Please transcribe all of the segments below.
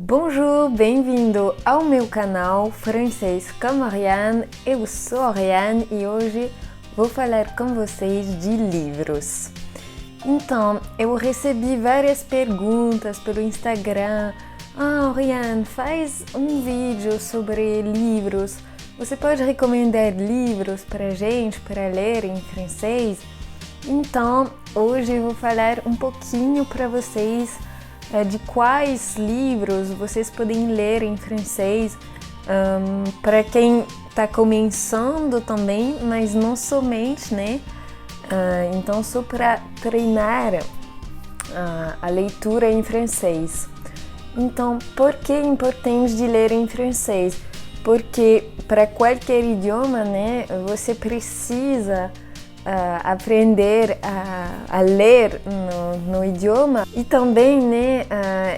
Bonjour, bem-vindo ao meu canal Francês com Ariane. Eu sou a Ariane e hoje vou falar com vocês de livros. Então, eu recebi várias perguntas pelo Instagram. Ariane, faz um vídeo sobre livros. Você pode recomendar livros para gente, para ler em francês? Então, hoje eu vou falar um pouquinho para vocês de quais livros vocês podem ler em francês, para quem está começando também, mas não somente, né? Então, só para treinar a leitura em francês. Então, por que é importante de ler em francês? Porque para qualquer idioma, né, você precisa aprender a ler no idioma e também, né,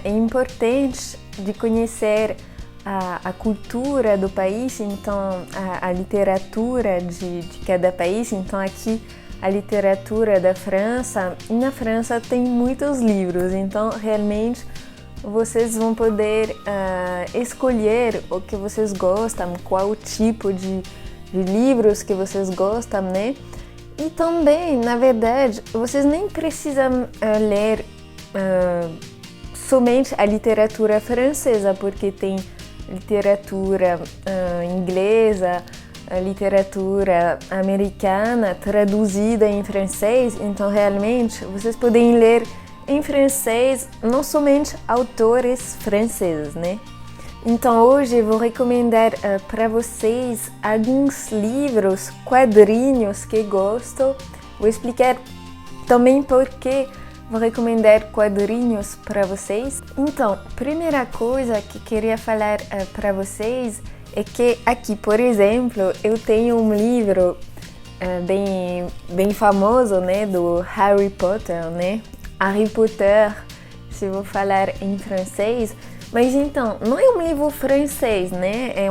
é importante de conhecer a cultura do país, então a literatura de cada país. Então aqui a literatura da França, e na França tem muitos livros, então realmente vocês vão poder escolher o que vocês gostam, qual tipo de livros que vocês gostam, né? E também, na verdade, vocês nem precisam ler somente a literatura francesa, porque tem literatura inglesa, a literatura americana traduzida em francês. Então, realmente, vocês podem ler em francês não somente autores franceses, né? Então hoje eu vou recomendar para vocês alguns livros, quadrinhos que gosto. Vou explicar também por que vou recomendar quadrinhos para vocês. Então, primeira coisa que queria falar para vocês é que aqui, por exemplo, eu tenho um livro bem famoso, né, do Harry Potter, né? Harry Potter, se vou falar em francês. Mas então, não é um livro francês, né? É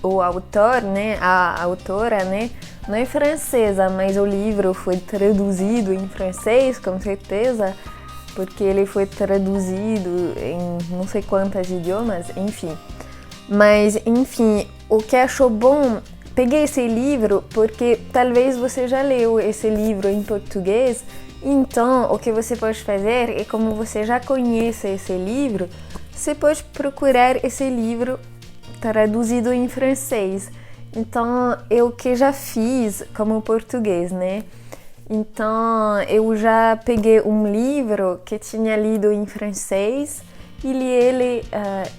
o autor, né? A autora, né? Não é francesa, mas o livro foi traduzido em francês, com certeza, porque ele foi traduzido em não sei quantos idiomas, enfim. Mas, enfim, o que achou bom, peguei esse livro porque talvez você já leu esse livro em português. Então, o que você pode fazer é, como você já conhece esse livro, você pode procurar esse livro traduzido em francês. Então, eu que já fiz como português, né? Então, eu já peguei um livro que tinha lido em francês e li ele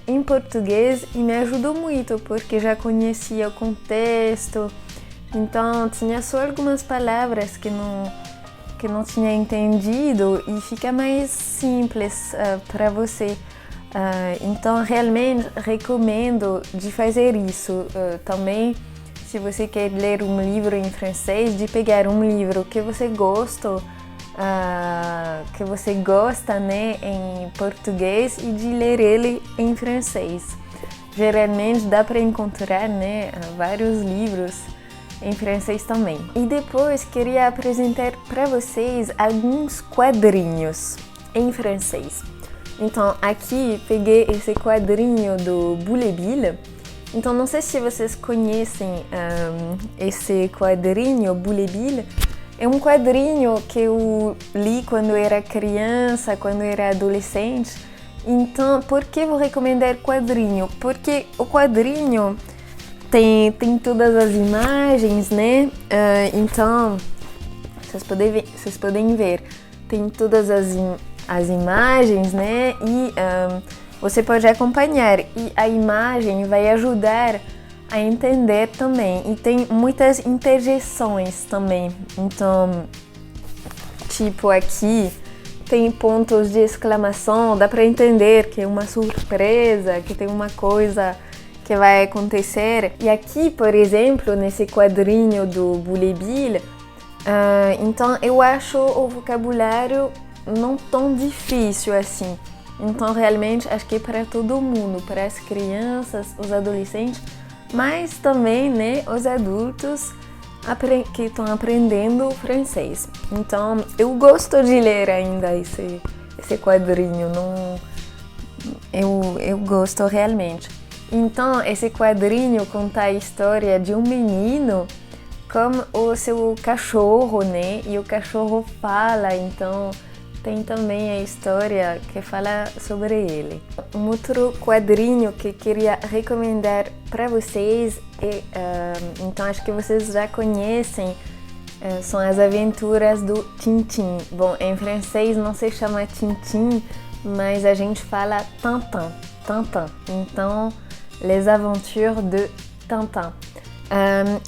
em português e me ajudou muito, porque já conhecia o contexto. Então, tinha só algumas palavras que não tinha entendido e fica mais simples para você. Então, realmente recomendo de fazer isso. Também, se você quer ler um livro em francês, de pegar um livro que você gosta, né, em português e de ler ele em francês. Geralmente dá para encontrar, né, vários livros em francês também. E depois queria apresentar para vocês alguns quadrinhos em francês. Então aqui peguei esse quadrinho do Bouleville. Então não sei se vocês conhecem esse quadrinho Bouleville. É um quadrinho que eu li quando eu era criança, quando eu era adolescente. Então, por que vou recomendar quadrinho? Porque o quadrinho tem todas as imagens, né? Então, vocês podem ver, tem todas as imagens, né? E você pode acompanhar. E a imagem vai ajudar a entender também. E tem muitas interjeções também. Então, tipo aqui, tem pontos de exclamação, dá para entender que é uma surpresa, que tem uma coisa que vai acontecer. E aqui, por exemplo, nesse quadrinho do Bouleville, então eu acho o vocabulário não tão difícil assim. Então realmente acho que é para todo mundo, para as crianças, os adolescentes, mas também, né, os adultos que estão aprendendo francês. Então eu gosto de ler ainda esse quadrinho. Não, eu gosto realmente. Então, esse quadrinho conta a história de um menino com o seu cachorro, né? E o cachorro fala, então tem também a história que fala sobre ele. Um outro quadrinho que queria recomendar para vocês, então acho que vocês já conhecem, são as aventuras do Tintin. Bom, em francês não se chama Tintin, mas a gente fala Tintin, Tintin. Então, Les Aventures de Tintin.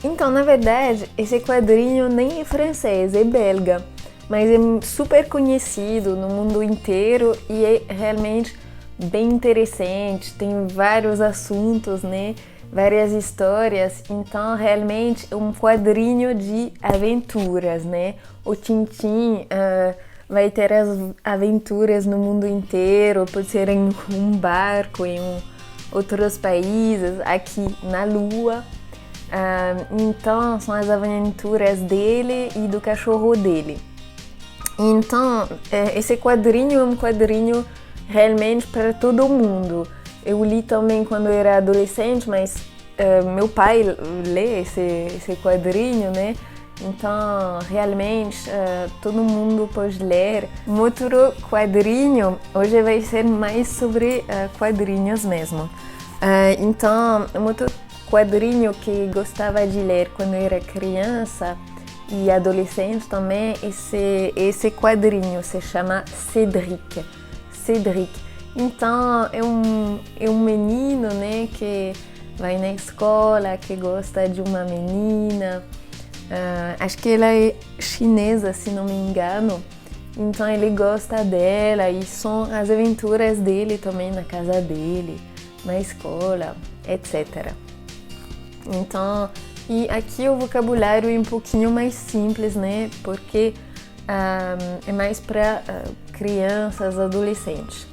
Então, na verdade, esse quadrinho nem é francês, é belga, mas é super conhecido no mundo inteiro e é realmente bem interessante, tem vários assuntos, né? Várias histórias, então realmente é um quadrinho de aventuras, né? O Tintin vai ter as aventuras no mundo inteiro, pode ser em um barco, em outros países, aqui na Lua. Então são as aventuras dele e do cachorro dele. Então esse quadrinho é um quadrinho realmente para todo mundo. Eu li também quando eu era adolescente, mas meu pai lê esse quadrinho, né? Então realmente todo mundo pode ler. Um outro quadrinho, hoje vai ser mais sobre quadrinhos mesmo. Então, um outro quadrinho que gostava de ler quando eu era criança e adolescente também, esse quadrinho se chama Cédric. Cédric. Então é um menino, né, que vai na escola, que gosta de uma menina. Acho que ela é chinesa, se não me engano. Então ele gosta dela e são as aventuras dele também na casa dele, na escola, etc. Então, e aqui o vocabulário é um pouquinho mais simples, né? Porque é mais para crianças, adolescentes.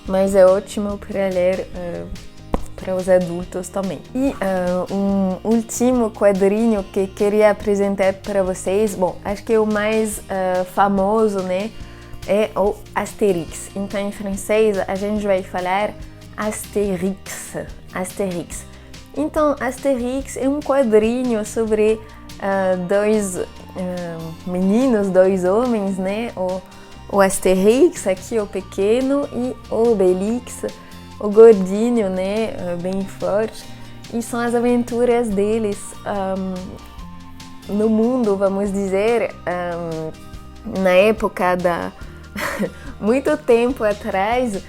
Mas é ótimo para ler para os adultos também. E um último quadrinho que queria apresentar para vocês, bom, acho que o mais famoso, né? É o Astérix. Então, em francês, a gente vai falar Astérix. Astérix. Então, Astérix é um quadrinho sobre dois meninos, dois homens, né? O Astérix, aqui o pequeno, e o Obélix, o gordinho, né? Bem forte. E são as aventuras deles no mundo, vamos dizer, na época da... muito tempo atrás.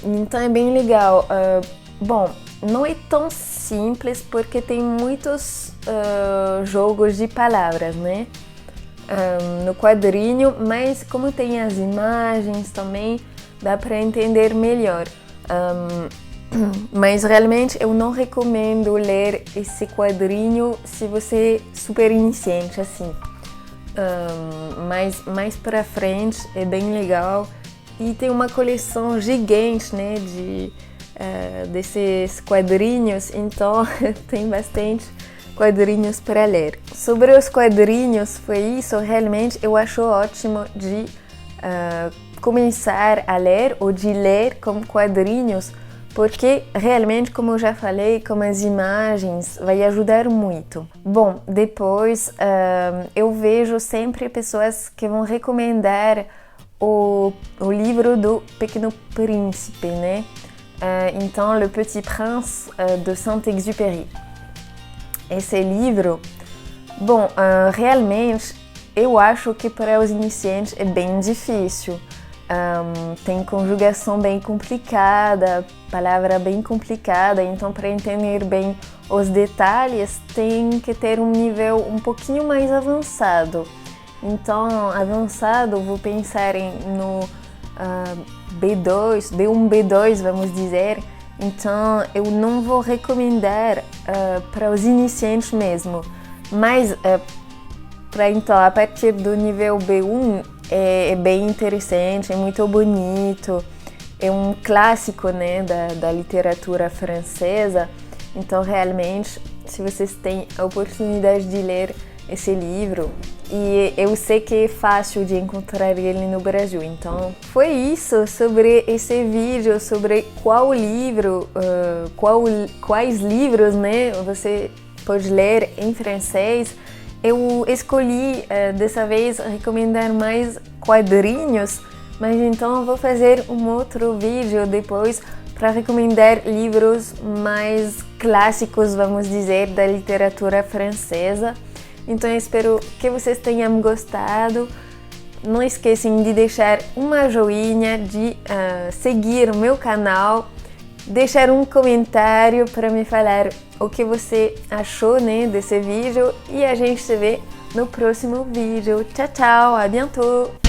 Então é bem legal. Bom, não é tão simples porque tem muitos jogos de palavras, né? No quadrinho, mas como tem as imagens também, dá para entender melhor. Mas realmente eu não recomendo ler esse quadrinho se você é super iniciante, assim. Mas mais para frente é bem legal e tem uma coleção gigante, né, desses quadrinhos, então tem bastante quadrinhos para ler. Sobre os quadrinhos, foi isso. Realmente eu acho ótimo de começar a ler ou de ler com quadrinhos, porque realmente, como eu já falei, com as imagens vai ajudar muito. Bom, depois eu vejo sempre pessoas que vão recomendar o livro do Pequeno Príncipe, né? Então, Le Petit Prince de Saint-Exupéry. Esse livro, bom, realmente eu acho que para os iniciantes é bem difícil. Tem conjugação bem complicada, palavra bem complicada, então para entender bem os detalhes tem que ter um nível um pouquinho mais avançado. Então, avançado, vou pensar no B2, B1, B2, vamos dizer. Então, eu não vou recomendar para os iniciantes mesmo, mas então, a partir do nível B1 é bem interessante, é muito bonito, é um clássico, né, da literatura francesa. Então, realmente, se vocês têm a oportunidade de ler esse livro e eu sei que é fácil de encontrar ele no Brasil. Então foi isso sobre esse vídeo, sobre qual livro, quais livros, né, você pode ler em francês. Eu escolhi dessa vez recomendar mais quadrinhos, mas então eu vou fazer um outro vídeo depois para recomendar livros mais clássicos, vamos dizer, da literatura francesa. Então eu espero que vocês tenham gostado. Não esqueçam de deixar uma joinha, de seguir o meu canal, deixar um comentário para me falar o que você achou, né, desse vídeo, e a gente se vê no próximo vídeo. Tchau, tchau, à bientôt!